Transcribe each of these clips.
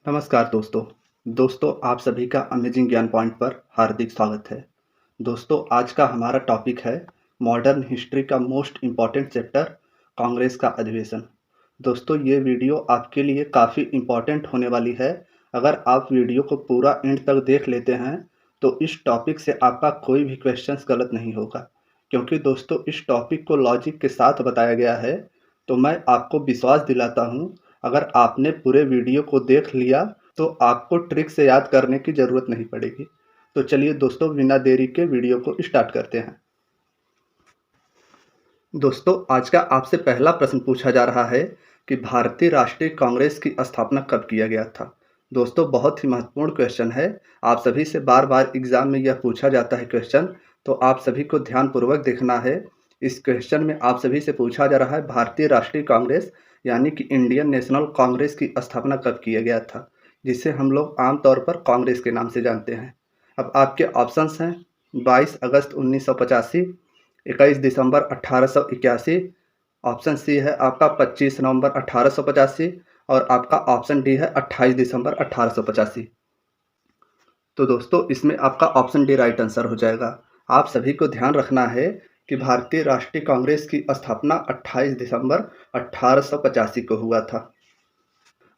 नमस्कार दोस्तों आप सभी का अमेजिंग ज्ञान पॉइंट पर हार्दिक स्वागत है। दोस्तों आज का हमारा टॉपिक है मॉडर्न हिस्ट्री का मोस्ट इम्पॉर्टेंट चैप्टर कांग्रेस का अधिवेशन। दोस्तों ये वीडियो आपके लिए काफ़ी इम्पॉर्टेंट होने वाली है। अगर आप वीडियो को पूरा एंड तक देख लेते हैं तो इस टॉपिक से आपका कोई भी क्वेश्चंस गलत नहीं होगा, क्योंकि दोस्तों इस टॉपिक को लॉजिक के साथ बताया गया है। तो मैं आपको विश्वास दिलाता हूँ, अगर आपने पूरे वीडियो को देख लिया तो आपको ट्रिक से याद करने की ज़रूरत नहीं पड़ेगी। तो चलिए दोस्तों बिना देरी के वीडियो को स्टार्ट करते हैं। दोस्तों आज का आपसे पहला प्रश्न पूछा जा रहा है कि भारतीय राष्ट्रीय कांग्रेस की स्थापना कब किया गया था। दोस्तों बहुत ही महत्वपूर्ण क्वेश्चन है। आप सभी से बार बार एग्जाम में यह पूछा जाता है क्वेश्चन, तो आप सभी को ध्यानपूर्वक देखना है। इस क्वेश्चन में आप सभी से पूछा जा रहा है भारतीय राष्ट्रीय कांग्रेस यानी कि इंडियन नेशनल कांग्रेस की स्थापना कब किया गया था, जिसे हम लोग आमतौर पर कांग्रेस के नाम से जानते हैं। अब आपके ऑप्शंस हैं 22 अगस्त 1985, 21 दिसंबर 1881, ऑप्शन सी है आपका 25 नवंबर 1885 और आपका ऑप्शन डी है 28 दिसंबर 1885। तो दोस्तों इसमें आपका ऑप्शन डी राइट आंसर हो जाएगा। आप सभी को ध्यान रखना है कि भारतीय राष्ट्रीय कांग्रेस की स्थापना 28 दिसंबर 1885 को हुआ था।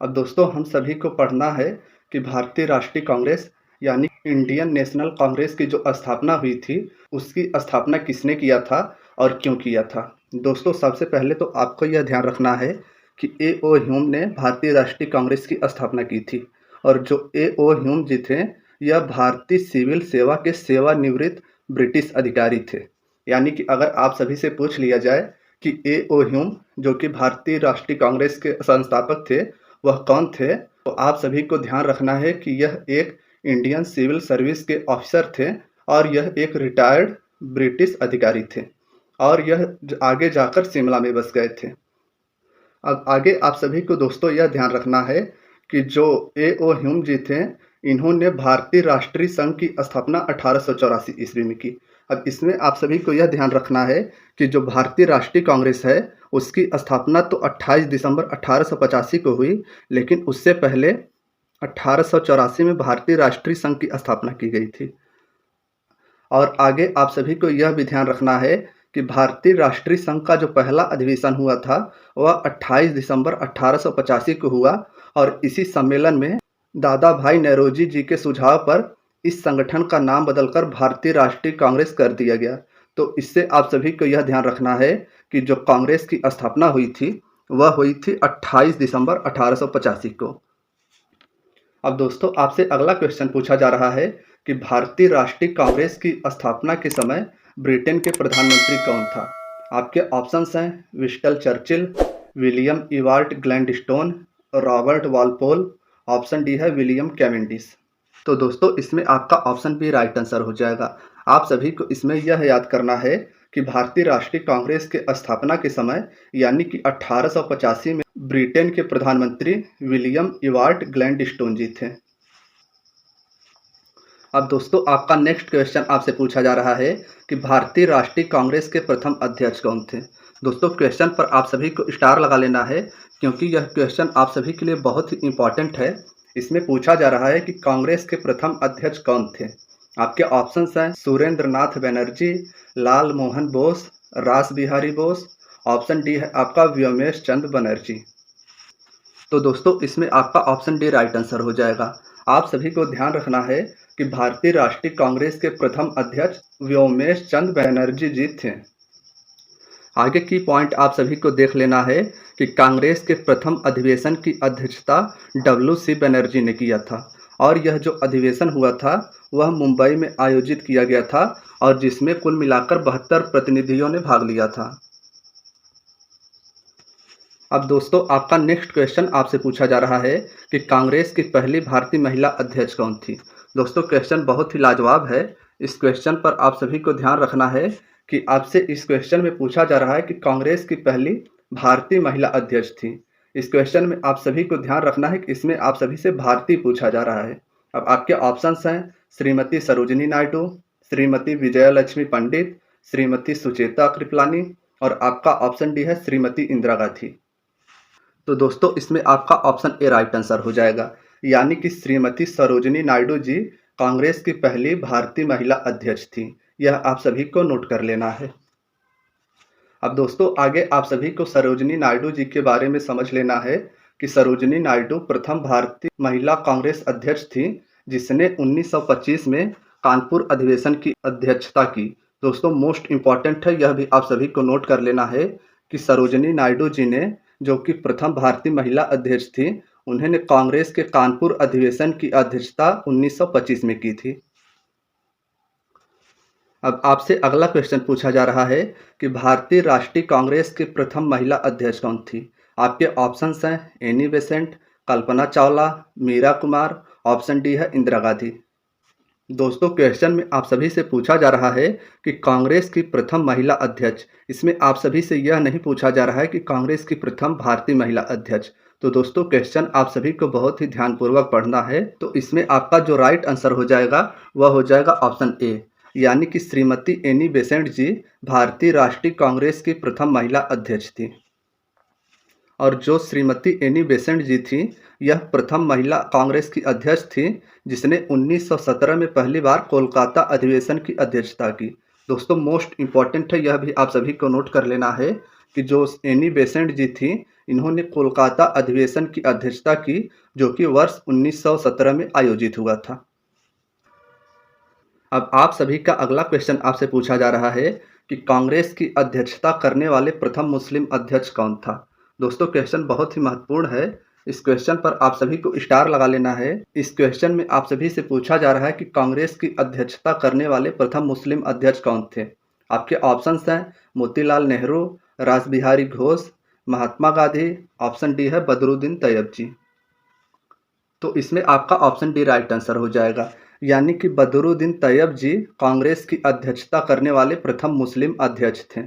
अब दोस्तों हम सभी को पढ़ना है कि भारतीय राष्ट्रीय कांग्रेस यानी इंडियन नेशनल कांग्रेस की जो स्थापना हुई थी उसकी स्थापना किसने किया था और क्यों किया था। दोस्तों सबसे पहले तो आपको यह ध्यान रखना है कि ए.ओ. ह्यूम ने भारतीय राष्ट्रीय कांग्रेस की स्थापना की थी, और जो ए.ओ. ह्यूम जी थे यह भारतीय सिविल सेवा के सेवानिवृत्त ब्रिटिश अधिकारी थे। यानी कि अगर आप सभी से पूछ लिया जाए कि ए.ओ. ह्यूम जो कि भारतीय राष्ट्रीय कांग्रेस के संस्थापक थे वह कौन थे, तो आप सभी को ध्यान रखना है कि यह एक इंडियन सिविल सर्विस के ऑफिसर थे और यह एक रिटायर्ड ब्रिटिश अधिकारी थे, और यह आगे जाकर शिमला में बस गए थे। अब आगे आप सभी को दोस्तों यह ध्यान रखना है कि जो ए.ओ. ह्यूम जी थे इन्होंने भारतीय राष्ट्रीय संघ की स्थापना 1884 ईस्वी में की। अब इसमें आप सभी को यह ध्यान रखना है कि जो भारतीय राष्ट्रीय कांग्रेस है उसकी स्थापना तो 28 दिसंबर 1885 को हुई, लेकिन उससे पहले 1884 में भारतीय राष्ट्रीय संघ की स्थापना की गई थी। और आगे आप सभी को यह भी ध्यान रखना है कि भारतीय राष्ट्रीय संघ का जो पहला अधिवेशन हुआ था वह 28 दिसंबर 1885 को हुआ, और इसी सम्मेलन में दादा भाई नौरोजी जी के सुझाव पर इस संगठन का नाम बदलकर भारतीय राष्ट्रीय कांग्रेस कर दिया गया। तो इससे आप सभी को यह ध्यान रखना है कि जो कांग्रेस की स्थापना हुई थी वह हुई थी 28 दिसंबर 1885 को। अब दोस्तों आपसे अगला क्वेश्चन पूछा जा रहा है कि भारतीय राष्ट्रीय कांग्रेस की स्थापना के समय ब्रिटेन के प्रधानमंत्री कौन था। आपके ऑप्शंस हैं Winston Churchill, William Ewart Gladstone, Robert Walpole, option D है विलियम कैवेंडिश। तो दोस्तों इसमें आपका ऑप्शन बी राइट आंसर हो जाएगा। आप सभी को इसमें यह याद करना है कि भारतीय राष्ट्रीय कांग्रेस के स्थापना के समय यानी कि 1885 में ब्रिटेन के प्रधानमंत्री विलियम इवार्ट ग्लैडस्टोन जी थे। अब दोस्तों आपका नेक्स्ट क्वेश्चन आपसे पूछा जा रहा है कि भारतीय राष्ट्रीय कांग्रेस के प्रथम अध्यक्ष कौन थे। दोस्तों क्वेश्चन पर आप सभी को स्टार लगा लेना है, क्योंकि यह क्वेश्चन आप सभी के लिए बहुत ही इम्पॉर्टेंट है। इसमें पूछा जा रहा है कि कांग्रेस के प्रथम अध्यक्ष कौन थे। आपके ऑप्शंस हैं सुरेंद्र नाथ बनर्जी, लाल मोहन बोस, रास बिहारी बोस, ऑप्शन डी है आपका व्योमेश चंद्र बनर्जी। तो दोस्तों इसमें आपका ऑप्शन डी राइट आंसर हो जाएगा। आप सभी को ध्यान रखना है कि भारतीय राष्ट्रीय कांग्रेस के प्रथम अध्यक्ष व्योमेश चंद्र बनर्जी जी थे। आगे की पॉइंट आप सभी को देख लेना है कि कांग्रेस के प्रथम अधिवेशन की अध्यक्षता डब्ल्यू.सी. बनर्जी ने किया था, और यह जो अधिवेशन हुआ था वह मुंबई में आयोजित किया गया था, और जिसमें कुल मिलाकर 72 प्रतिनिधियों ने भाग लिया था। अब दोस्तों आपका नेक्स्ट क्वेश्चन आपसे पूछा जा रहा है कि कांग्रेस की पहली भारतीय महिला अध्यक्ष कौन थी। दोस्तों क्वेश्चन बहुत ही लाजवाब है। इस क्वेश्चन पर आप सभी को ध्यान रखना है कि आपसे इस क्वेश्चन में पूछा जा रहा है कि कांग्रेस की पहली भारतीय महिला अध्यक्ष थी। इस क्वेश्चन में आप सभी को ध्यान रखना है कि इसमें आप सभी से भारतीय पूछा जा रहा है। अब आपके ऑप्शंस हैं श्रीमती सरोजिनी नायडू, श्रीमती विजयलक्ष्मी पंडित, श्रीमती सुचेता कृपलानी, और आपका ऑप्शन डी है श्रीमती इंदिरा गांधी। तो दोस्तों इसमें आपका ऑप्शन ए राइट आंसर हो जाएगा। यानी कि श्रीमती सरोजिनी नायडू जी कांग्रेस की पहली भारतीय महिला अध्यक्ष थी। यह आप सभी को नोट कर लेना है। अब दोस्तों आगे आप सभी को सरोजिनी नायडू जी के बारे में समझ लेना है कि सरोजिनी नायडू प्रथम भारतीय महिला कांग्रेस अध्यक्ष थी जिसने 1925 में कानपुर अधिवेशन की अध्यक्षता की। दोस्तों मोस्ट इम्पॉर्टेंट है, यह भी आप सभी को नोट कर लेना है कि सरोजिनी नायडू जी ने, जो कि प्रथम भारतीय महिला अध्यक्ष थी, उन्होंने कांग्रेस के कानपुर अधिवेशन की अध्यक्षता 1925 में की थी। अब आपसे अगला क्वेश्चन पूछा जा रहा है कि भारतीय राष्ट्रीय कांग्रेस की प्रथम महिला अध्यक्ष कौन थी। आपके ऑप्शंस हैं Annie Besant, Kalpana Chawla, Meera Kumar, option D है इंदिरा गांधी। दोस्तों क्वेश्चन में आप सभी से पूछा जा रहा है कि कांग्रेस की प्रथम महिला अध्यक्ष, इसमें आप सभी से यह नहीं पूछा जा रहा है कि कांग्रेस की प्रथम भारतीय महिला अध्यक्ष। तो दोस्तों क्वेश्चन आप सभी को बहुत ही ध्यानपूर्वक पढ़ना है। तो इसमें आपका जो राइट आंसर हो जाएगा वह हो जाएगा ऑप्शन ए, यानी कि श्रीमती एनी बेसेंट जी भारतीय राष्ट्रीय कांग्रेस की प्रथम महिला अध्यक्ष थी। और जो श्रीमती एनी बेसेंट जी थी यह प्रथम महिला कांग्रेस की अध्यक्ष थी जिसने 1917 में पहली बार कोलकाता अधिवेशन की अध्यक्षता की। दोस्तों मोस्ट इम्पॉर्टेंट है, यह भी आप सभी को नोट कर लेना है कि जो एनी बेसेंट जी थी इन्होंने कोलकाता अधिवेशन की अध्यक्षता की जो कि वर्ष 1917 में आयोजित हुआ था। अब आप सभी का अगला क्वेश्चन आपसे पूछा जा रहा है कि कांग्रेस की अध्यक्षता करने वाले प्रथम मुस्लिम अध्यक्ष कौन था। दोस्तों क्वेश्चन बहुत ही महत्वपूर्ण है, इस क्वेश्चन पर आप सभी को स्टार लगा लेना है। इस क्वेश्चन में आप सभी से पूछा जा रहा है कि कांग्रेस की अध्यक्षता करने वाले प्रथम मुस्लिम अध्यक्ष कौन थे। आपके ऑप्शंस हैं मोतीलाल नेहरू, रास बिहारी घोष, महात्मा गांधी, ऑप्शन डी है बदरुद्दीन तैयब जी। तो इसमें आपका ऑप्शन डी राइट आंसर हो जाएगा, यानी कि बदरुद्दीन तैयब जी कांग्रेस की अध्यक्षता करने वाले प्रथम मुस्लिम अध्यक्ष थे।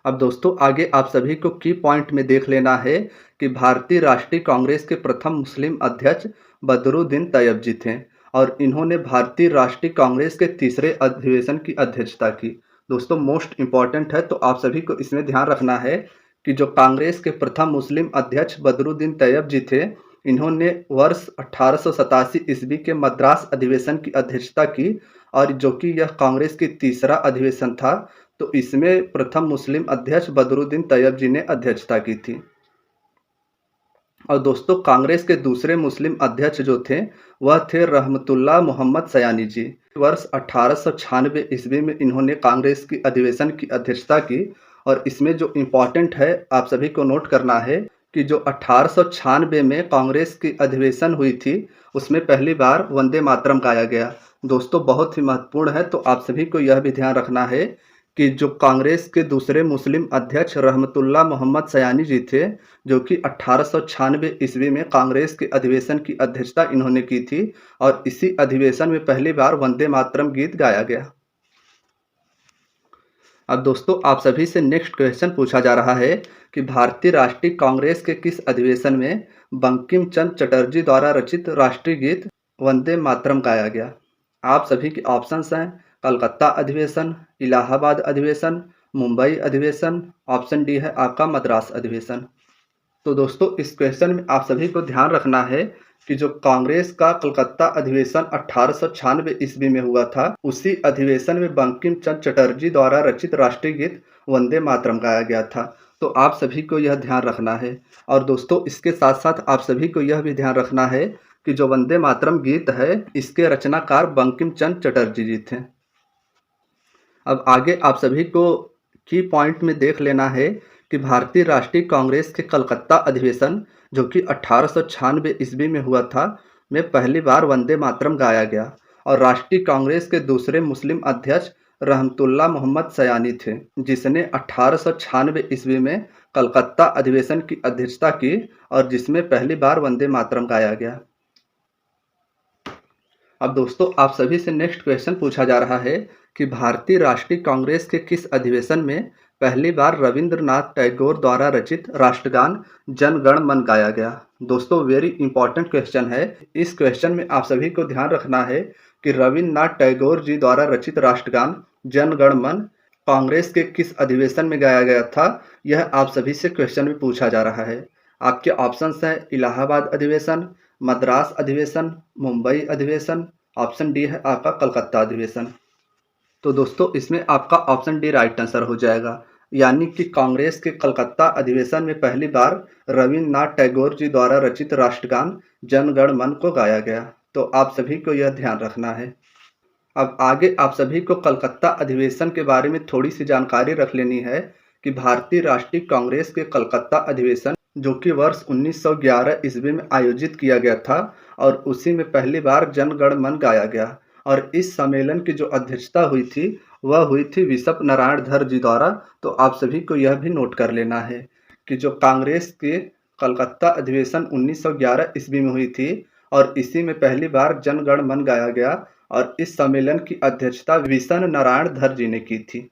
अब दोस्तों आगे आप सभी को की पॉइंट में देख लेना है कि भारतीय राष्ट्रीय कांग्रेस के प्रथम मुस्लिम अध्यक्ष बदरुद्दीन तैयब जी थे और इन्होंने भारतीय राष्ट्रीय कांग्रेस के तीसरे अधिवेशन की अध्यक्षता की। दोस्तों मोस्ट इम्पॉर्टेंट है, तो आप सभी को इसमें ध्यान रखना है कि जो कांग्रेस के प्रथम मुस्लिम अध्यक्ष बदरुद्दीन तैयब जी थे इन्होंने वर्ष 1887 ईस्वी के मद्रास अधिवेशन की अध्यक्षता की और जो कि यह कांग्रेस की तीसरा अधिवेशन था, तो इसमें प्रथम मुस्लिम अध्यक्ष बदरुद्दीन तैयब जी ने अध्यक्षता की थी। और दोस्तों कांग्रेस के दूसरे मुस्लिम अध्यक्ष जो थे वह थे रहमतुल्लाह मोहम्मद सयानी जी। वर्ष 1896 ईस्वी में इन्होंने कांग्रेस की अधिवेशन की अध्यक्षता की और इसमें जो इम्पोर्टेंट है आप सभी को नोट करना है कि जो 1896 में कांग्रेस की अधिवेशन हुई थी उसमें पहली बार वंदे मातरम गाया गया। दोस्तों बहुत ही महत्वपूर्ण है, तो आप सभी को यह भी ध्यान रखना है कि जो कांग्रेस के दूसरे मुस्लिम अध्यक्ष रहमतुल्लाह मोहम्मद सयानी जी थे जो कि 1896 ईस्वी में कांग्रेस के अधिवेशन की अध्यक्षता इन्होंने की थी और इसी अधिवेशन में पहली बार वंदे मातरम गीत गाया गया। अब दोस्तों आप सभी से नेक्स्ट क्वेश्चन पूछा जा रहा है कि भारतीय राष्ट्रीय कांग्रेस के किस अधिवेशन में बंकिम चंद्र चटर्जी द्वारा रचित राष्ट्रीय गीत वंदे मातरम गाया गया। आप सभी के ऑप्शंस हैं कलकत्ता अधिवेशन, इलाहाबाद अधिवेशन, मुंबई अधिवेशन, ऑप्शन डी है आपका मद्रास अधिवेशन। तो दोस्तों इस क्वेश्चन में आप सभी को ध्यान रखना है कि जो कांग्रेस का कलकत्ता अधिवेशन 1896 ईस्वी में हुआ था उसी अधिवेशन में बंकिम चंद्र चटर्जी द्वारा रचित राष्ट्रीय गीत वंदे मातरम गाया गया था। तो आप सभी को यह ध्यान रखना है और दोस्तों इसके साथ साथ आप सभी को यह भी ध्यान रखना है कि जो वंदे मातरम गीत है इसके रचनाकार बंकिम चंद्र चटर्जी जी थे। अब आगे आप सभी को की पॉइंट में देख लेना है कि भारतीय राष्ट्रीय कांग्रेस के कलकत्ता अधिवेशन जो कि 1896 ईस्वी में हुआ था में पहली बार वंदे मातरम गाया गया और राष्ट्रीय कांग्रेस के दूसरे मुस्लिम अध्यक्ष रहमतुल्लाह मोहम्मद सयानी थे जिसने 1896 ईस्वी में कलकत्ता अधिवेशन की अध्यक्षता की और जिसमें पहली बार वंदे मातरम गाया गया। अब दोस्तों आप सभी से नेक्स्ट क्वेश्चन पूछा जा रहा है कि भारतीय राष्ट्रीय कांग्रेस के किस अधिवेशन में पहली बार रविंद्रनाथ टैगोर द्वारा रचित राष्ट्रगान जन गण मन गाया गया। दोस्तों वेरी इंपॉर्टेंट क्वेश्चन है, इस क्वेश्चन में आप सभी को ध्यान रखना है कि रविंद्रनाथ टैगोर जी द्वारा रचित राष्ट्रगान जन गण मन कांग्रेस के किस अधिवेशन में गाया गया था, यह आप सभी से क्वेश्चन में पूछा जा रहा है। आपके ऑप्शंस हैं इलाहाबाद अधिवेशन, मद्रास अधिवेशन, मुंबई अधिवेशन। ऑप्शन डी है आपका कलकत्ता अधिवेशन। तो दोस्तों इसमें आपका ऑप्शन डी राइट आंसर हो जाएगा, यानी कि कांग्रेस के कलकत्ता अधिवेशन में पहली बार रविन्द्रनाथ टैगोर जी द्वारा रचित राष्ट्रगान जन गण मन को गाया गया। तो आप सभी को यह ध्यान रखना है। अब आगे आप सभी को कलकत्ता अधिवेशन के बारे में थोड़ी सी जानकारी रख लेनी है कि भारतीय राष्ट्रीय कांग्रेस के कलकत्ता अधिवेशन जो कि वर्ष 1911 ईस्वी में आयोजित किया गया था और उसी में पहली बार जन गण मन गाया गया। और इस सम्मेलन की जो अध्यक्षता हुई थी वह हुई थी विशप नारायण धर जी द्वारा। तो आप सभी को यह भी नोट कर लेना है कि जो कांग्रेस के कलकत्ता अधिवेशन 1911 ईस्वी में हुई थी और इसी में पहली बार जन गण मन गाया गया और इस सम्मेलन की अध्यक्षता विशन नारायण धर जी ने की थी।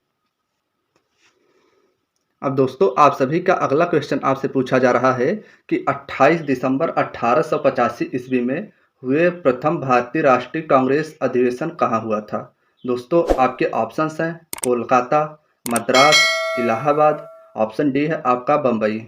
अब दोस्तों आप सभी का अगला क्वेश्चन आपसे पूछा जा रहा है कि 28 दिसंबर 1885 ईस्वी में हुए प्रथम भारतीय राष्ट्रीय कांग्रेस अधिवेशन कहाँ हुआ था। दोस्तों आपके ऑप्शंस हैं कोलकाता, मद्रास, इलाहाबाद। ऑप्शन डी है आपका बम्बई।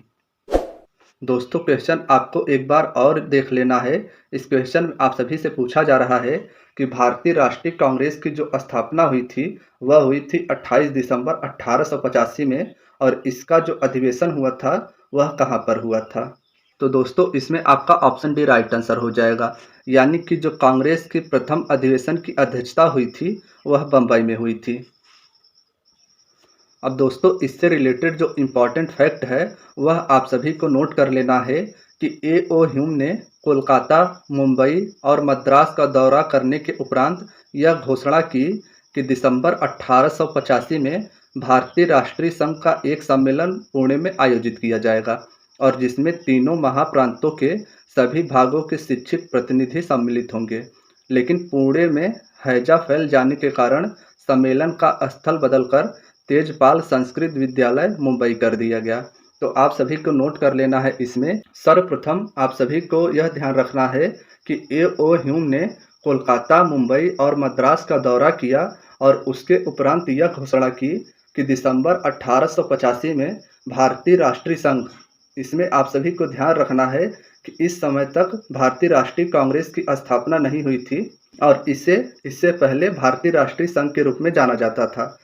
दोस्तों क्वेश्चन आपको एक बार और देख लेना है। इस क्वेश्चन में आप सभी से पूछा जा रहा है कि भारतीय राष्ट्रीय कांग्रेस की जो स्थापना हुई थी वह हुई थी 28 दिसंबर 1885 में और इसका जो अधिवेशन हुआ था वह कहाँ पर हुआ था। तो दोस्तों इसमें आपका ऑप्शन डी राइट आंसर हो जाएगा, यानी कि जो कांग्रेस की प्रथम अधिवेशन की अध्यक्षता हुई थी वह बम्बई में हुई थी। अब दोस्तों इससे रिलेटेड जो इम्पॉर्टेंट फैक्ट है वह आप सभी को नोट कर लेना है कि ए.ओ. ह्यूम ने कोलकाता, मुंबई और मद्रास का दौरा करने के उपरांत यह घोषणा की कि दिसंबर 1885 में भारतीय राष्ट्रीय संघ का एक सम्मेलन पुणे में आयोजित किया जाएगा और जिसमें तीनों महाप्रांतों के सभी भागों के शिक्षित प्रतिनिधि सम्मिलित होंगे। लेकिन पुणे में हैजा फैल जाने के कारण सम्मेलन का स्थल बदलकर तेजपाल संस्कृत विद्यालय मुंबई कर दिया गया। तो आप सभी को नोट कर लेना है। इसमें सर्वप्रथम आप सभी को यह ध्यान रखना है कि ए.ओ. ह्यूम ने कोलकाता, मुंबई और मद्रास का दौरा किया और उसके उपरांत यह घोषणा की कि दिसंबर 1885 में भारतीय राष्ट्रीय संघ, इसमें आप सभी को ध्यान रखना है कि इस समय तक भारतीय राष्ट्रीय कांग्रेस की स्थापना नहीं हुई थी और इससे पहले भारतीय राष्ट्रीय संघ के रूप में जाना जाता था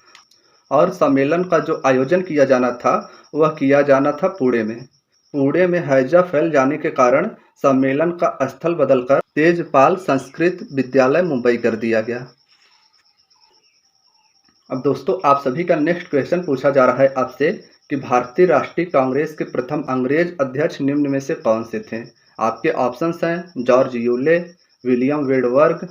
और सम्मेलन का जो आयोजन किया जाना था वह किया जाना था पुणे में। पुणे में हैजा फैल जाने के कारण सम्मेलन का स्थल बदलकर तेजपाल संस्कृत विद्यालय मुंबई कर दिया गया। अब दोस्तों आप सभी का नेक्स्ट क्वेश्चन पूछा जा रहा है आपसे कि भारतीय राष्ट्रीय कांग्रेस के प्रथम अंग्रेज अध्यक्ष निम्न में से कौन से थे। आपके ऑप्शंस हैं जॉर्ज यूले, विलियम वेडवर्ग,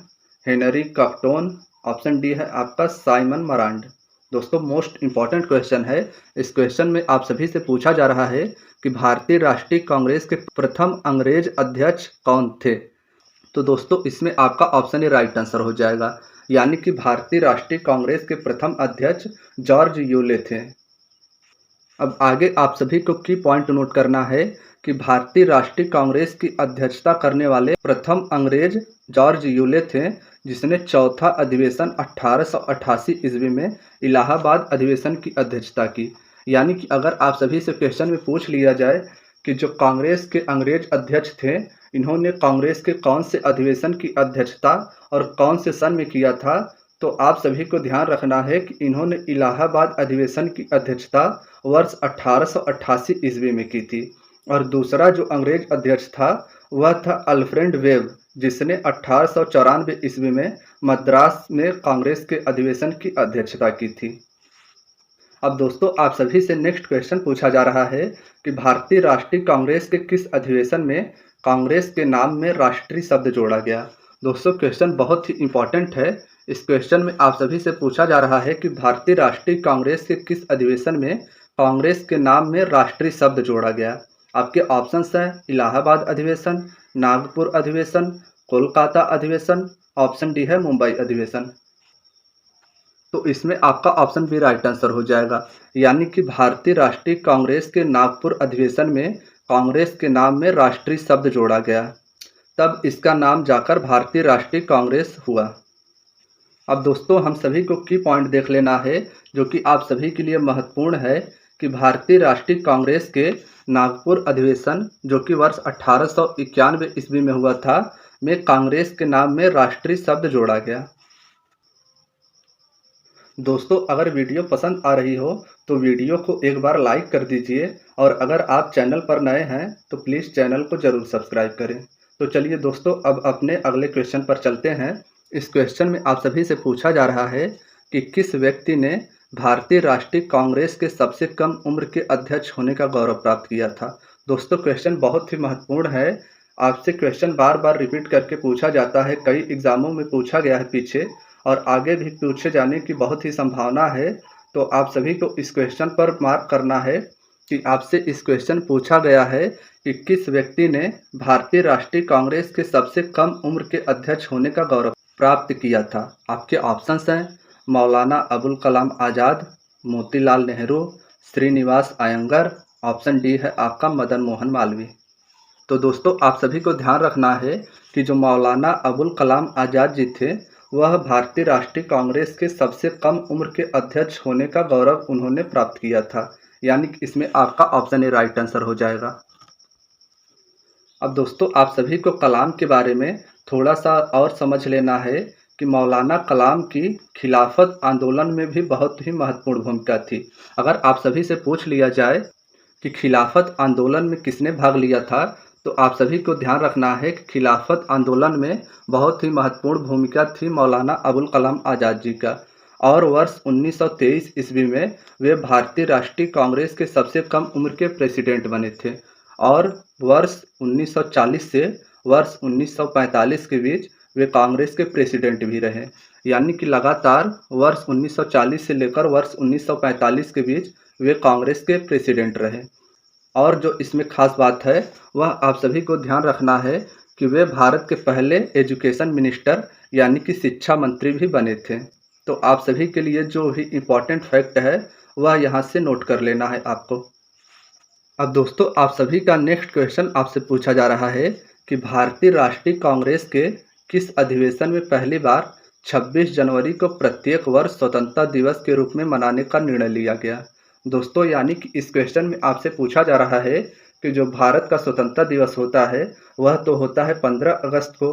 हेनरी कॉक्टोन। ऑप्शन डी है आपका साइमन मरांड। दोस्तों मोस्ट इम्पॉर्टेंट क्वेश्चन है। इस क्वेश्चन में आप सभी से पूछा जा रहा है कि भारतीय राष्ट्रीय कांग्रेस के प्रथम अंग्रेज अध्यक्ष कौन थे। तो दोस्तों इसमें आपका ऑप्शन ए राइट आंसर हो जाएगा, यानी कि भारतीय राष्ट्रीय कांग्रेस के प्रथम अध्यक्ष जॉर्ज यूले थे। अब आगे आप सभी को की पॉइंट नोट करना है कि भारतीय राष्ट्रीय कांग्रेस की अध्यक्षता करने वाले प्रथम अंग्रेज जॉर्ज यूले थे, जिसने चौथा अधिवेशन 1888 ईस्वी में इलाहाबाद अधिवेशन की अध्यक्षता की। यानी कि अगर आप सभी से क्वेश्चन में पूछ लिया जाए कि जो कांग्रेस के अंग्रेज अध्यक्ष थे इन्होंने कांग्रेस के कौन से अधिवेशन की अध्यक्षता और कौन से सन में किया था, तो आप सभी को ध्यान रखना है कि इन्होंने इलाहाबाद अधिवेशन की अध्यक्षता वर्ष 1888 ईस्वी में की थी और दूसरा जो अंग्रेज अध्यक्ष था वह था अल्फ्रेड वेब, जिसने 1894 ईस्वी में मद्रास में कांग्रेस के अधिवेशन की अध्यक्षता की थी। अब दोस्तों आप सभी से नेक्स्ट क्वेश्चन पूछा जा रहा है कि भारतीय राष्ट्रीय कांग्रेस के किस अधिवेशन में कांग्रेस के नाम में राष्ट्रीय शब्द जोड़ा गया। दोस्तों क्वेश्चन बहुत ही इंपॉर्टेंट है। इस क्वेश्चन में आप सभी से पूछा जा रहा है कि भारतीय राष्ट्रीय कांग्रेस के किस अधिवेशन में कांग्रेस के नाम में राष्ट्रीय शब्द जोड़ा गया। आपके ऑप्शंस हैं इलाहाबाद अधिवेशन, नागपुर अधिवेशन, कोलकाता अधिवेशन। ऑप्शन डी है मुंबई अधिवेशन। तो इसमें आपका ऑप्शन बी राइट आंसर हो जाएगा, यानी कि भारतीय राष्ट्रीय कांग्रेस के नागपुर अधिवेशन में कांग्रेस के नाम में राष्ट्रीय शब्द जोड़ा गया, तब इसका नाम जाकर भारतीय राष्ट्रीय कांग्रेस हुआ। अब दोस्तों हम सभी को की पॉइंट देख लेना है जो कि आप सभी के लिए महत्वपूर्ण है कि भारतीय राष्ट्रीय कांग्रेस के नागपुर अधिवेशन जो कि वर्ष 1891 ईस्वी में हुआ था, में कांग्रेस के नाम में राष्ट्रीय शब्द जोड़ा गया। दोस्तों, अगर वीडियो पसंद आ रही हो तो वीडियो को एक बार लाइक कर दीजिए और अगर आप चैनल पर नए हैं तो प्लीज़ चैनल को ज़रूर सब्सक्राइब करें। तो चलिए दोस्तों, अब अपने अगले क्वेश्चन पर चलते हैं। इस क्वेश्चन में आप सभी से पूछा जा रहा है कि किस व्यक्ति ने भारतीय राष्ट्रीय कांग्रेस के सबसे कम उम्र के अध्यक्ष होने का गौरव प्राप्त किया था। दोस्तों, क्वेश्चन बहुत ही महत्वपूर्ण है। आपसे क्वेश्चन बार बार रिपीट करके पूछा जाता है, कई एग्जामों में पूछा गया है पीछे और आगे भी पूछे जाने की बहुत ही संभावना है। तो आप सभी को इस क्वेश्चन पर मार्क करना है कि आपसे इस क्वेश्चन पूछा गया है कि किस व्यक्ति ने भारतीय राष्ट्रीय कांग्रेस के सबसे कम उम्र के अध्यक्ष होने का गौरव प्राप्त किया था। आपके ऑप्शंस हैं मौलाना अबुल कलाम आज़ाद, मोतीलाल नेहरू, श्रीनिवास अयंगर। ऑप्शन डी है आपका मदन मोहन मालवीय। तो दोस्तों, आप सभी को ध्यान रखना है कि जो मौलाना अबुल कलाम आज़ाद जी थे, वह भारतीय राष्ट्रीय कांग्रेस के सबसे कम उम्र के अध्यक्ष होने का गौरव उन्होंने प्राप्त किया था। यानी कि इसमें आपका ऑप्शन ए राइट आंसर हो जाएगा। अब दोस्तों, आप सभी को कलाम के बारे में थोड़ा सा और समझ लेना है कि मौलाना कलाम की खिलाफत आंदोलन में भी बहुत ही महत्वपूर्ण भूमिका थी। अगर आप सभी से पूछ लिया जाए कि खिलाफत आंदोलन में किसने भाग लिया था, तो आप सभी को ध्यान रखना है कि खिलाफत आंदोलन में बहुत ही महत्वपूर्ण भूमिका थी मौलाना अबुल कलाम आज़ाद जी का। और वर्ष 1923 ईस्वी में वे भारतीय राष्ट्रीय कांग्रेस के सबसे कम उम्र के प्रेसिडेंट बने थे और वर्ष 1940 से वर्ष 1945 के बीच वे कांग्रेस के प्रेसिडेंट भी रहे। यानी कि लगातार वर्ष 1940 से लेकर वर्ष 1945 के बीच वे कांग्रेस के प्रेसिडेंट रहे। और जो इसमें खास बात है वह आप सभी को ध्यान रखना है कि वे भारत के पहले एजुकेशन मिनिस्टर यानी कि शिक्षा मंत्री भी बने थे। तो आप सभी के लिए जो भी इम्पोर्टेंट फैक्ट है वह यहाँ से नोट कर लेना है आपको। अब दोस्तों, आप सभी का नेक्स्ट क्वेश्चन आपसे पूछा जा रहा है कि भारतीय राष्ट्रीय कांग्रेस के किस अधिवेशन में पहली बार 26 जनवरी को प्रत्येक वर्ष स्वतंत्रता दिवस के रूप में मनाने का निर्णय लिया गया। दोस्तों, यानी कि इस क्वेश्चन में आपसे पूछा जा रहा है कि जो भारत का स्वतंत्रता दिवस होता है वह तो होता है 15 अगस्त को।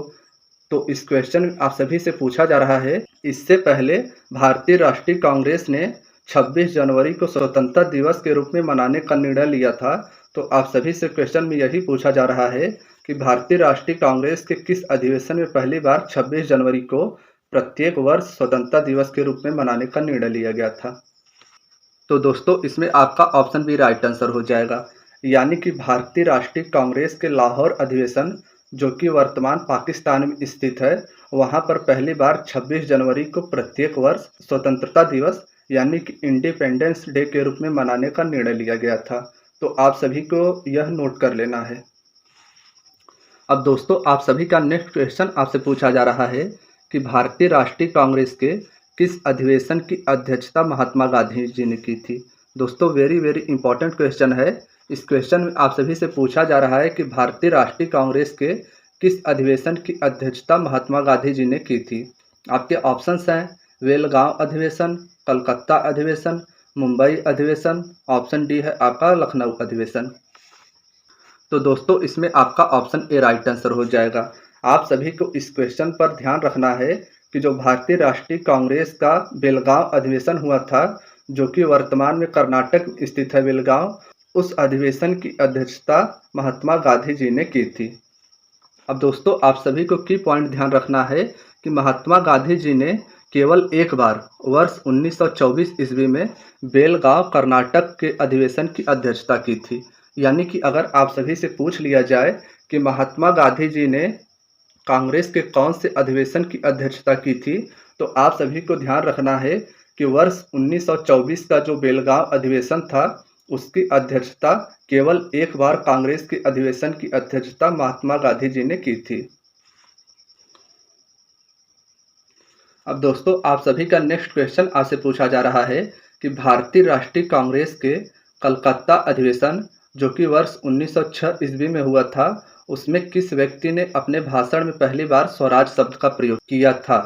तो इस क्वेश्चन में आप सभी से पूछा जा रहा है, इससे पहले भारतीय राष्ट्रीय कांग्रेस ने 26 जनवरी को स्वतंत्रता दिवस के रूप में मनाने का निर्णय लिया था। तो आप सभी से क्वेश्चन में यही पूछा जा रहा है कि भारतीय राष्ट्रीय कांग्रेस के किस अधिवेशन में पहली बार 26 जनवरी को प्रत्येक वर्ष स्वतंत्रता दिवस के रूप में मनाने का निर्णय लिया गया था। तो दोस्तों, इसमें आपका ऑप्शन भी राइट आंसर हो जाएगा। यानी कि भारतीय राष्ट्रीय कांग्रेस के लाहौर अधिवेशन जो कि वर्तमान पाकिस्तान में स्थित है, वहां पर पहली बार 26 जनवरी को प्रत्येक वर्ष स्वतंत्रता दिवस यानी कि इंडिपेंडेंस डे के रूप में मनाने का निर्णय लिया गया था। तो आप सभी को यह नोट कर लेना है। अब दोस्तों, आप सभी का नेक्स्ट क्वेश्चन आपसे पूछा जा रहा है कि भारतीय राष्ट्रीय कांग्रेस के किस अधिवेशन की अध्यक्षता महात्मा गांधी जी ने की थी। दोस्तों, वेरी इंपॉर्टेंट क्वेश्चन है। इस क्वेश्चन में आप सभी से पूछा जा रहा है कि भारतीय राष्ट्रीय कांग्रेस के किस अधिवेशन की अध्यक्षता महात्मा गांधी जी ने की थी। आपके ऑप्शंस हैं बेलगांव अधिवेशन, कलकत्ता अधिवेशन, मुंबई अधिवेशन। ऑप्शन डी है आपका लखनऊ अधिवेशन। तो दोस्तों, इसमें आपका ऑप्शन ए राइट आंसर हो जाएगा। आप सभी को इस क्वेश्चन पर ध्यान रखना है कि जो भारतीय राष्ट्रीय कांग्रेस का बेलगांव अधिवेशन हुआ था, जो कि वर्तमान में कर्नाटक में स्थित है बेलगांव, उस अधिवेशन की अध्यक्षता महात्मा गांधी जी ने की थी। अब दोस्तों, आप सभी को की पॉइंट ध्यान रखना है कि महात्मा गांधी जी ने केवल एक बार वर्ष 1924 ईस्वी में बेलगांव कर्नाटक के अधिवेशन की अध्यक्षता की थी। यानी कि अगर आप सभी से पूछ लिया जाए कि महात्मा गांधी जी ने कांग्रेस के कौन से अधिवेशन की अध्यक्षता की थी, तो आप सभी को ध्यान रखना है कि वर्ष 1924 का जो बेलगांव अधिवेशन था उसकी अध्यक्षता केवल एक बार कांग्रेस के अधिवेशन की अध्यक्षता महात्मा गांधी जी ने की थी। अब दोस्तों, आप सभी का नेक्स्ट क्वेश्चन आपसे पूछा जा रहा है कि भारतीय राष्ट्रीय कांग्रेस के कलकत्ता अधिवेशन जो कि वर्ष 1906 ईस्वी में हुआ था, उसमें किस व्यक्ति ने अपने भाषण में पहली बार स्वराज शब्द का प्रयोग किया था।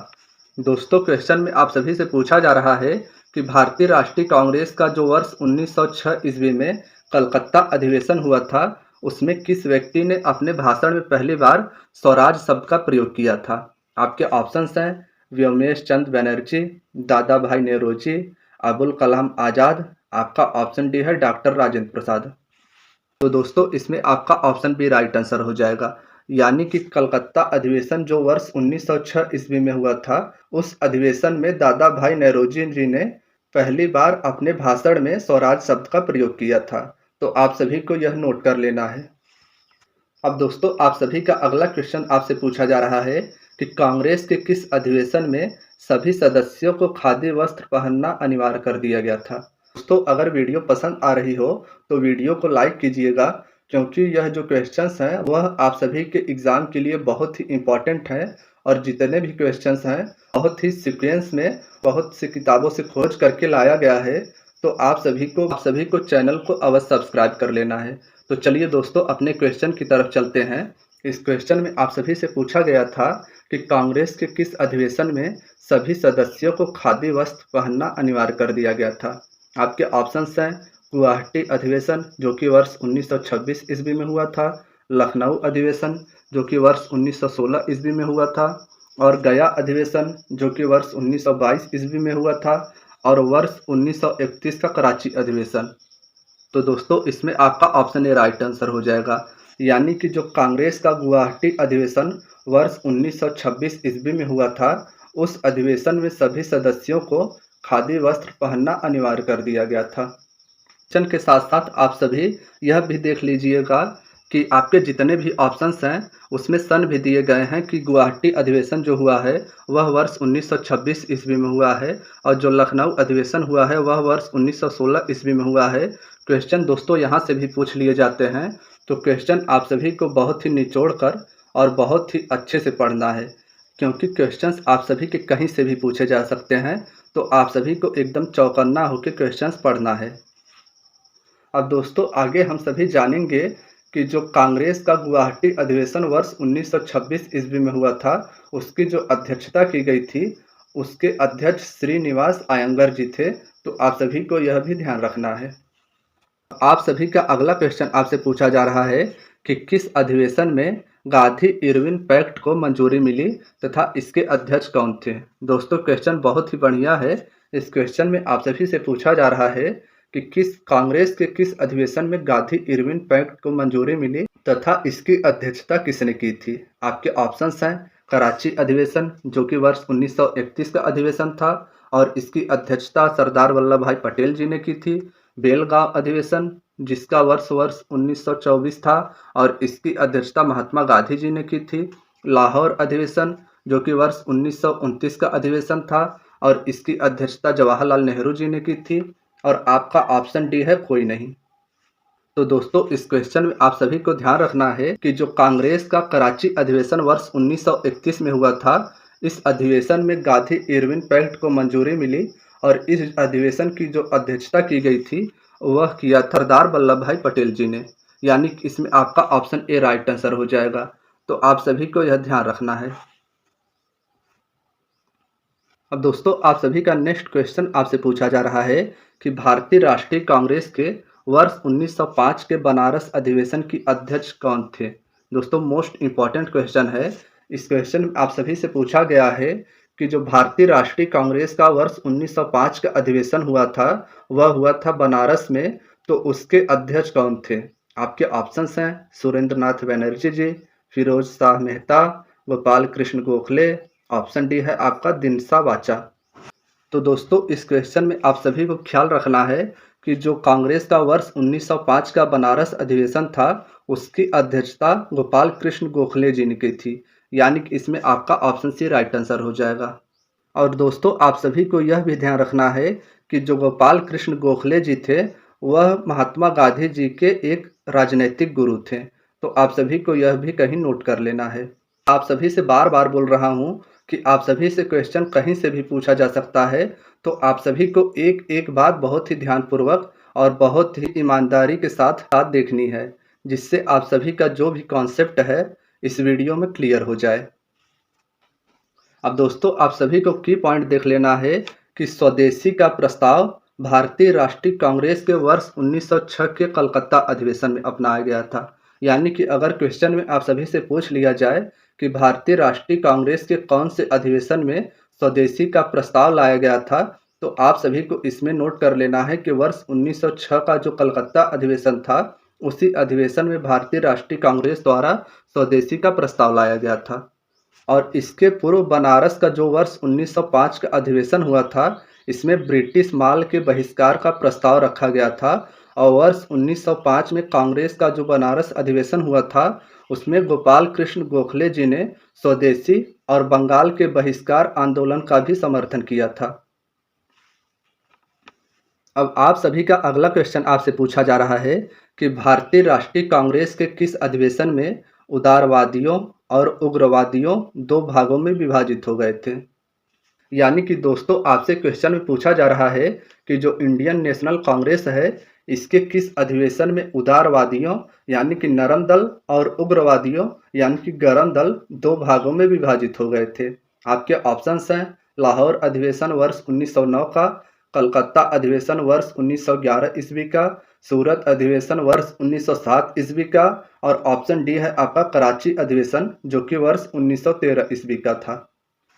दोस्तों, क्वेश्चन में आप सभी से पूछा जा रहा है कि भारतीय राष्ट्रीय कांग्रेस का जो वर्ष 1906 ईस्वी में कलकत्ता अधिवेशन हुआ था, उसमें किस व्यक्ति ने अपने भाषण में पहली बार स्वराज शब्द का प्रयोग किया था? आपके ऑप्शंस हैं व्योमेश चंद्र बनर्जी, दादा भाई नेहरूजी, अबुल कलाम आज़ाद। आपका ऑप्शन डी है डॉक्टर राजेंद्र प्रसाद। तो दोस्तों इसमें आपका ऑप्शन बी राइट आंसर हो जाएगा, यानी कि कलकत्ता अधिवेशन जो वर्ष 1906 ईस्वी में हुआ था, उस अधिवेशन में दादा भाई नौरोजी जी ने पहली बार अपने भाषण में स्वराज शब्द का प्रयोग किया था। तो आप सभी को यह नोट कर लेना है। अब दोस्तों आप सभी का अगला क्वेश्चन आपसे पूछा जा रहा है कि कांग्रेस के किस अधिवेशन में सभी सदस्यों को खादी वस्त्र पहनना अनिवार्य कर दिया गया था? दोस्तों अगर वीडियो पसंद आ रही हो तो वीडियो को लाइक कीजिएगा, क्योंकि यह जो क्वेश्चंस हैं वह आप सभी के एग्ज़ाम के लिए बहुत ही इम्पोर्टेंट हैं और जितने भी क्वेश्चंस हैं बहुत ही सीक्वेंस में बहुत सी किताबों से खोज करके लाया गया है। तो आप सभी को चैनल को अवश्य सब्सक्राइब कर लेना है। तो चलिए दोस्तों अपने क्वेश्चन की तरफ चलते हैं। इस क्वेश्चन में आप सभी से पूछा गया था कि कांग्रेस के किस अधिवेशन में सभी सदस्यों को खादी वस्त्र पहनना अनिवार्य कर दिया गया था? आपके ऑप्शंस हैं गुवाहाटी अधिवेशन जो कि वर्ष 1926 ईस्वी में हुआ था, लखनऊ अधिवेशन जो कि वर्ष 1916 ईस्वी में हुआ था, और गया अधिवेशन जो कि वर्ष 1922 ईस्वी में हुआ था, और वर्ष 1931 का कराची अधिवेशन। तो दोस्तों इसमें आपका ऑप्शन ए राइट आंसर हो जाएगा, यानी कि जो कांग्रेस का गुवाहाटी अधिवेशन वर्ष 1926 ईस्वी में हुआ था, उस अधिवेशन में सभी सदस्यों को खादी वस्त्र पहनना अनिवार्य कर दिया गया था। क्वेश्चन के साथ साथ आप सभी यह भी देख लीजिएगा कि आपके जितने भी ऑप्शंस हैं उसमें सन भी दिए गए हैं कि गुवाहाटी अधिवेशन जो हुआ है वह वर्ष 1926 ईस्वी में हुआ है, और जो लखनऊ अधिवेशन हुआ है वह वर्ष 1916 ईस्वी में हुआ है। क्वेश्चन दोस्तों यहाँ से भी पूछ लिए जाते हैं, तो क्वेश्चन आप सभी को बहुत ही निचोड़ कर और बहुत ही अच्छे से पढ़ना है, क्योंकि क्वेश्चंस आप सभी के कहीं से भी पूछे जा सकते हैं। तो आप सभी को एकदम चौकन्ना होकर क्वेश्चंस पढ़ना है। अब दोस्तों आगे हम सभी जानेंगे कि जो कांग्रेस का गुवाहाटी अधिवेशन वर्ष 1926 ईस्वी में हुआ था, उसकी जो अध्यक्षता की गई थी, उसके अध्यक्ष श्रीनिवास अयंगर जी थे। तो आप सभी को यह भी ध्यान रखना है। आप सभी का अगला क्वेश्चन आपसे पूछा जा रहा है कि किस अधिवेशन में गांधी इरविन पैक्ट को मंजूरी मिली तथा इसके अध्यक्ष कौन थे? दोस्तों क्वेश्चन बहुत ही बढ़िया है। इस क्वेश्चन में आप सभी से पूछा जा रहा है कि कांग्रेस के किस अधिवेशन में गांधी इरविन पैक्ट को मंजूरी मिली तथा इसकी अध्यक्षता किसने की थी? आपके ऑप्शंस हैं कराची अधिवेशन जो कि वर्ष 1931 का अधिवेशन था और इसकी अध्यक्षता सरदार वल्लभ भाई पटेल जी ने की थी, बेलगांव अधिवेशन जिसका वर्ष 1924 था और इसकी अध्यक्षता महात्मा गांधी जी ने की थी, लाहौर अधिवेशन जो कि वर्ष 1929 का अधिवेशन था और इसकी अध्यक्षता जवाहरलाल नेहरू जी ने की थी, और आपका ऑप्शन डी है कोई नहीं। तो दोस्तों इस क्वेश्चन में आप सभी को ध्यान रखना है कि जो कांग्रेस का कराची अधिवेशन वर्ष 1931 में हुआ था, इस अधिवेशन में गांधी इरविन पैक्ट को मंजूरी मिली और इस अधिवेशन की जो अध्यक्षता की गई थी वह किया सरदार वल्लभ भाई पटेल जी ने, यानी कि इसमें आपका ऑप्शन ए राइट आंसर हो जाएगा। तो आप सभी को यह ध्यान रखना है। अब दोस्तों आप सभी का नेक्स्ट क्वेश्चन आपसे पूछा जा रहा है कि भारतीय राष्ट्रीय कांग्रेस के वर्ष 1905 के बनारस अधिवेशन की अध्यक्ष कौन थे? दोस्तों मोस्ट इम्पॉर्टेंट क्वेश्चन है। इस क्वेश्चन में आप सभी से पूछा गया है कि जो भारतीय राष्ट्रीय कांग्रेस का वर्ष 1905 का अधिवेशन हुआ था वह हुआ था बनारस में, तो उसके अध्यक्ष कौन थे? आपके ऑप्शंस हैं सुरेंद्र नाथ बनर्जी जी, फिरोज शाह मेहता, गोपाल कृष्ण गोखले, ऑप्शन डी है आपका दिनसा वाचा। तो दोस्तों इस क्वेश्चन में आप सभी को ख्याल रखना है कि जो कांग्रेस का वर्ष 1905 का बनारस अधिवेशन था उसकी अध्यक्षता गोपाल कृष्ण गोखले जी ने की थी, यानी कि इसमें आपका ऑप्शन सी राइट आंसर हो जाएगा। और दोस्तों आप सभी को यह भी ध्यान रखना है कि जो गोपाल कृष्ण गोखले जी थे वह महात्मा गांधी जी के एक राजनैतिक गुरु थे। तो आप सभी को यह भी कहीं नोट कर लेना है। आप सभी से बार बार बोल रहा हूँ कि आप सभी से क्वेश्चन कहीं से भी पूछा जा सकता है, तो आप सभी को एक एक बात बहुत ही ध्यानपूर्वक और बहुत ही ईमानदारी के साथ देखनी है, जिससे आप सभी का जो भी कॉन्सेप्ट है इस वीडियो में क्लियर हो जाए। अब दोस्तों आप सभी को की पॉइंट देख लेना है कि स्वदेशी का प्रस्ताव भारतीय राष्ट्रीय कांग्रेस के वर्ष 1906 के कलकत्ता अधिवेशन में अपनाया गया था। यानी कि अगर क्वेश्चन में आप सभी से पूछ लिया जाए कि भारतीय राष्ट्रीय कांग्रेस के कौन से अधिवेशन में स्वदेशी का प्रस्ताव लाया गया था, तो आप सभी को इसमें नोट कर लेना है कि वर्ष 1906 का जो कलकत्ता अधिवेशन था, उसी अधिवेशन में भारतीय राष्ट्रीय कांग्रेस द्वारा स्वदेशी का प्रस्ताव लाया गया था। और इसके पूर्व बनारस का जो वर्ष 1905 का अधिवेशन हुआ था, इसमें ब्रिटिश माल के बहिष्कार का प्रस्ताव रखा गया था। और वर्ष 1905 में कांग्रेस का जो बनारस अधिवेशन हुआ था, उसमें गोपाल कृष्ण गोखले जी ने स्वदेशी और बंगाल के बहिष्कार आंदोलन का भी समर्थन किया था। अब आप सभी का अगला क्वेश्चन आपसे पूछा जा रहा है कि भारतीय राष्ट्रीय कांग्रेस के किस अधिवेशन में उदारवादियों और उग्रवादियों दो भागों में विभाजित हो गए थे। यानी कि दोस्तों आपसे क्वेश्चन में पूछा जा रहा है कि जो इंडियन नेशनल कांग्रेस है, इसके किस अधिवेशन में उदारवादियों यानी कि नरम दल और उग्रवादियों यानी कि गरम दल दो भागों में विभाजित हो गए थे। आपके ऑप्शंस हैं लाहौर अधिवेशन वर्ष 1909 का, कलकत्ता अधिवेशन वर्ष 1911 ईस्वी का, सूरत अधिवेशन वर्ष 1907 ईस्वी का, और ऑप्शन डी है आपका कराची अधिवेशन जो कि वर्ष 1913 ईस्वी का था।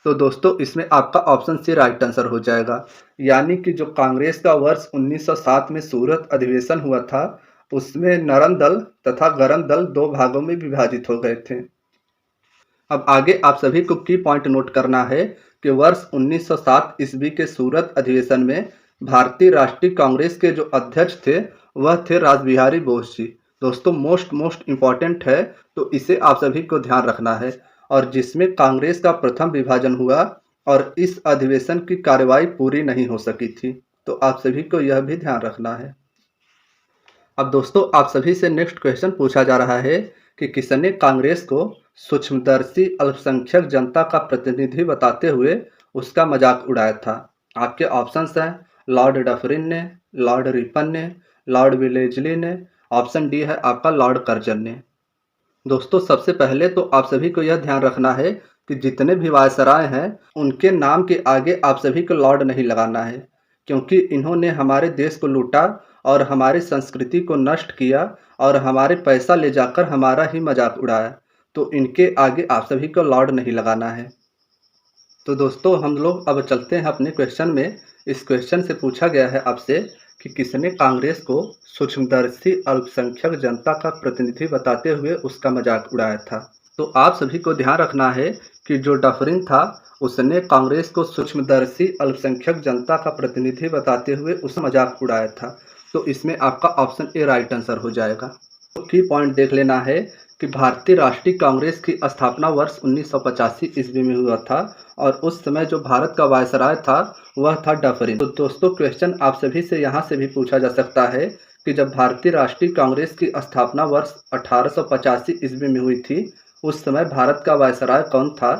तो दोस्तों इसमें आपका ऑप्शन सी राइट आंसर हो जाएगा। यानी कि जो कांग्रेस का वर्ष 1907 में सूरत अधिवेशन हुआ था, उसमें नरम दल तथा गरम दल दो भागों में विभाजित हो गए थे। अब आगे आप सभी को की पॉइंट नोट करना है कि वर्ष 1907 ईस्वी के सूरत अधिवेशन में भारतीय राष्ट्रीय कांग्रेस के जो अध्यक्ष थे वह थे रासबिहारी बोस जी। दोस्तों मोस्ट इम्पॉर्टेंट है, तो इसे आप सभी को ध्यान रखना है। और जिसमें कांग्रेस का प्रथम विभाजन हुआ और इस अधिवेशन की कार्यवाही पूरी नहीं हो सकी थी, तो आप सभी को यह भी ध्यान रखना है। अब दोस्तों आप सभी से नेक्स्ट क्वेश्चन पूछा जा रहा है कि किसने कांग्रेस को सूक्ष्मदर्शी अल्पसंख्यक जनता का प्रतिनिधि बताते हुए उसका मजाक उड़ाया था। आपके ऑप्शंस हैं लॉर्ड डफरिन ने, लॉर्ड रिपन ने, लॉर्ड विलेजली ने, ऑप्शन डी है आपका लॉर्ड कर्जन ने। दोस्तों सबसे पहले तो आप सभी को यह ध्यान रखना है कि जितने भी वायसराय हैं उनके नाम के आगे आप सभी को लॉर्ड नहीं लगाना है, क्योंकि इन्होंने हमारे देश को लूटा और हमारी संस्कृति को नष्ट किया और हमारे पैसा ले जाकर हमारा ही मजाक उड़ाया, तो इनके आगे आप सभी को लॉर्ड नहीं लगाना है। तो दोस्तों हम लोग अब चलते हैं अपने क्वेश्चन में। इस क्वेश्चन से पूछा गया है आपसे कि किसने कांग्रेस को सूक्ष्मदर्शी अल्पसंख्यक जनता का प्रतिनिधि बताते हुए उसका मजाक उड़ाया था। तो आप सभी को ध्यान रखना है कि जो डफरिन था उसने कांग्रेस को सूक्ष्मदर्शी अल्पसंख्यक जनता का प्रतिनिधि बताते हुए उसका मजाक उड़ाया था। तो इसमें आपका ऑप्शन ए राइट आंसर हो जाएगा। तो की पॉइंट देख लेना है कि भारतीय राष्ट्रीय कांग्रेस की स्थापना वर्ष 1985 ईस्वी में हुआ था और उस समय जो भारत का वायसराय था वह था डफरिन। तो दोस्तों क्वेश्चन आप सभी से यहाँ से भी पूछा जा सकता है कि जब भारतीय राष्ट्रीय कांग्रेस की स्थापना वर्ष 1885 ईस्वी में हुई थी, उस समय भारत का वायसराय कौन था।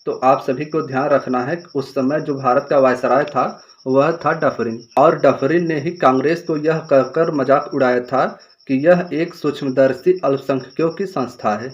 तो आप सभी को ध्यान रखना है कि उस समय जो भारत का वायसराय था वह था डफरिन, और डफरिन ने ही कांग्रेस को यह कहकर मजाक उड़ाया था कि यह एक सूक्ष्मदर्शी अल्पसंख्यकों की संस्था है।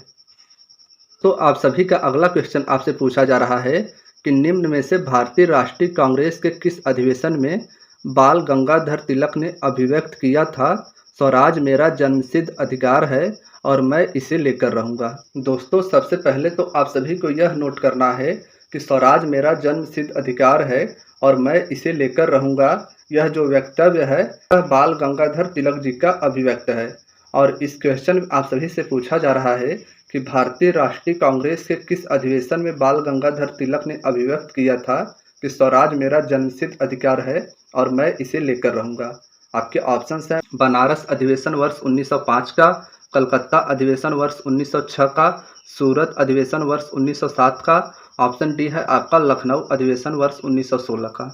तो आप सभी का अगला क्वेश्चन आपसे पूछा जा रहा है कि निम्न में से भारतीय राष्ट्रीय कांग्रेस के किस अधिवेशन में बाल गंगाधर तिलक ने अभिव्यक्त किया था स्वराज मेरा जन्मसिद्ध अधिकार है और मैं इसे लेकर रहूंगा। दोस्तों सबसे पहले तो आप सभी को यह नोट करना है कि स्वराज मेरा जन्मसिद्ध अधिकार है और मैं इसे लेकर रहूंगा, यह जो वक्तव्य है वह बाल गंगाधर तिलक जी का अभिव्यक्त है। और इस क्वेश्चन में आप सभी से पूछा जा रहा है कि भारतीय राष्ट्रीय कांग्रेस के किस अधिवेशन में बाल गंगाधर तिलक ने अभिव्यक्त किया था कि स्वराज मेरा जन्मसिद्ध अधिकार है और मैं इसे लेकर रहूंगा। आपके ऑप्शंस हैं बनारस अधिवेशन वर्ष 1905 का, कलकत्ता अधिवेशन वर्ष 1906 का, सूरत अधिवेशन वर्ष 1907 का, ऑप्शन डी है आपका लखनऊ अधिवेशन वर्ष 1916 का।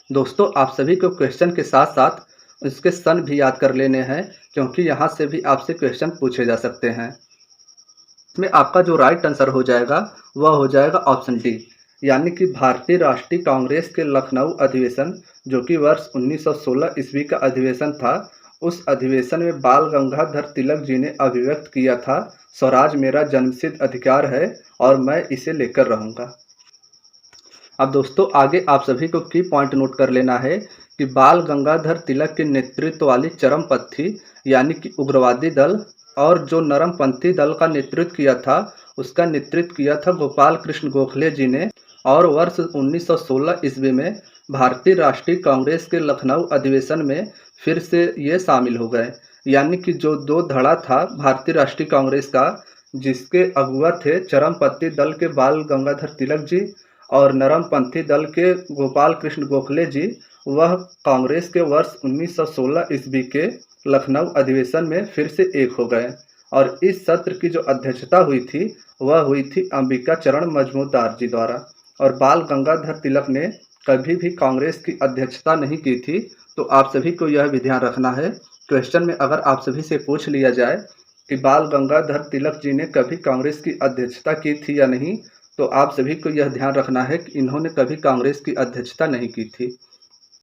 दोस्तों आप सभी को क्वेश्चन के साथ साथ इसके सन भी याद कर लेने हैं, क्योंकि यहाँ से भी आपसे क्वेश्चन पूछे जा सकते हैं। इसमें आपका जो राइट आंसर हो जाएगा वह हो जाएगा ऑप्शन डी, यानी कि भारतीय राष्ट्रीय कांग्रेस के लखनऊ अधिवेशन जो कि वर्ष 1916 ईस्वी का अधिवेशन था, उस अधिवेशन में बाल गंगाधर तिलक जी ने अभिव्यक्त किया था स्वराज मेरा जन्मसिद्ध अधिकार है और मैं इसे लेकर रहूंगा। अब दोस्तों आगे आप सभी को की पॉइंट नोट कर लेना है कि बाल गंगाधर तिलक के नेतृत्व वाली चरमपंथी यानी कि उग्रवादी दल और जो नरमपंथी दल का नेतृत्व किया था, उसका नेतृत्व किया था गोपाल कृष्ण गोखले जी ने। और वर्ष 1916 ईस्वी में भारतीय राष्ट्रीय कांग्रेस के लखनऊ अधिवेशन में फिर से ये शामिल हो गए। यानी कि जो दो धड़ा था भारतीय राष्ट्रीय कांग्रेस का, जिसके अगुआ थे चरमपंथी दल के बाल गंगाधर तिलक जी और नरमपंथी दल के गोपाल कृष्ण गोखले जी, वह कांग्रेस के वर्ष 1916 ईस्वी के लखनऊ अधिवेशन में फिर से एक हो गए। और इस सत्र की जो अध्यक्षता हुई थी, वह हुई थी अंबिका चरण मजमूदार जी द्वारा। और बाल गंगाधर तिलक ने कभी भी कांग्रेस की अध्यक्षता नहीं की थी। तो आप सभी को यह भी ध्यान रखना है, क्वेश्चन में अगर आप सभी से पूछ लिया जाए कि बाल गंगाधर तिलक जी ने कभी कांग्रेस की अध्यक्षता की थी या नहीं, तो आप सभी को यह ध्यान रखना है कि इन्होंने कभी कांग्रेस की अध्यक्षता नहीं की थी।